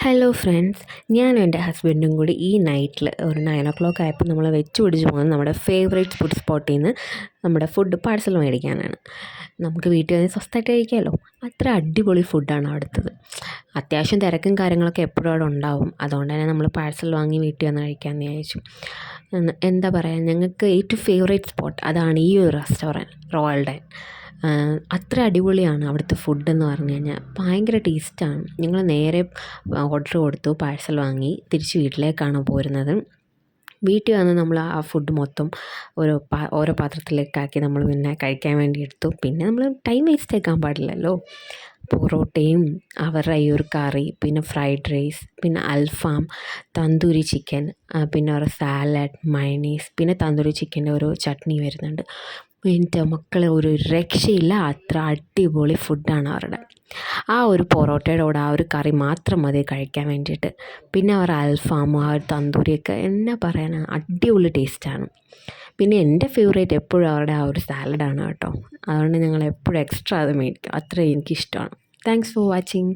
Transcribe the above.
Hello friends, ഞാനും എൻ്റെ ഹസ്ബൻഡും കൂടി ഈ നൈറ്റിൽ ഒരു 9 ആയപ്പോൾ നമ്മൾ വെച്ച് പിടിച്ച് പോകുന്നത് നമ്മുടെ ഫേവറേറ്റ് ഫുഡ് സ്പോട്ടിൽ നിന്ന് നമ്മുടെ ഫുഡ് പാഴ്സൽ മേടിക്കാനാണ്. നമുക്ക് വീട്ടിൽ വന്ന് സ്വസ്ഥമായിട്ട് കഴിക്കാമല്ലോ. അത്ര അടിപൊളി ഫുഡാണ് അവിടുത്തത്. അത്യാവശ്യം തിരക്കും കാര്യങ്ങളൊക്കെ എപ്പോഴും അവിടെ ഉണ്ടാവും. അതുകൊണ്ട് തന്നെ നമ്മൾ പാഴ്സൽ വാങ്ങി വീട്ടിൽ വന്ന് കഴിക്കാമെന്ന് വിചാരിച്ചു. എന്താ പറയുക, ഞങ്ങൾക്ക് ഏറ്റവും ഫേവറേറ്റ് സ്പോട്ട് അതാണ് ഈ ഒരു റെസ്റ്റോറൻറ്റ് റോയൽ ഡൈൻ. അത്ര അടിപൊളിയാണ് അവിടുത്തെ ഫുഡെന്ന് പറഞ്ഞു കഴിഞ്ഞാൽ. ഭയങ്കര ടേസ്റ്റാണ്. ഞങ്ങൾ നേരെ ഓർഡർ കൊടുത്തു, പാഴ്സൽ വാങ്ങി തിരിച്ച് വീട്ടിലേക്കാണ് പോരുന്നത്. വീട്ടിൽ വന്ന് നമ്മൾ ആ ഫുഡ് മൊത്തം ഓരോ പാത്രത്തിലേക്കാക്കി നമ്മൾ പിന്നെ കഴിക്കാൻ വേണ്ടി എടുത്തു. പിന്നെ നമ്മൾ ടൈം വേസ്റ്റ് ആക്കാൻ പാടില്ലല്ലോ. പൊറോട്ടയും അവരുടെ ഈ ഒരു കറി, പിന്നെ ഫ്രൈഡ് റൈസ്, പിന്നെ അൽഫാം, തന്തൂരി ചിക്കൻ, പിന്നെ ഒരു സാലഡ്, മയണീസ്, പിന്നെ തന്തൂരി ചിക്കൻ്റെ ഒരു ചട്നി വരുന്നുണ്ട്. എൻ്റെ മക്കളെ, ഒരു രക്ഷയില്ല. അത്ര അടിപൊളി ഫുഡാണ് അവരുടെ. ആ ഒരു പൊറോട്ടയുടെ കൂടെ ആ ഒരു കറി മാത്രം മതി കഴിക്കാൻ വേണ്ടിയിട്ട്. പിന്നെ അവർ അൽഫാമും ആ ഒരു തന്തൂരിയൊക്കെ എന്നാ പറയാനാണ്, അടിപൊളി ടേസ്റ്റാണ്. പിന്നെ എൻ്റെ ഫേവറേറ്റ് എപ്പോഴും അവരുടെ ആ ഒരു സാലഡാണ് കേട്ടോ. അതുകൊണ്ട് ഞങ്ങൾ എപ്പോഴും എക്സ്ട്രാ അത് മേടിക്കും. അത്രയും എനിക്കിഷ്ടമാണ്. Thanks for watching.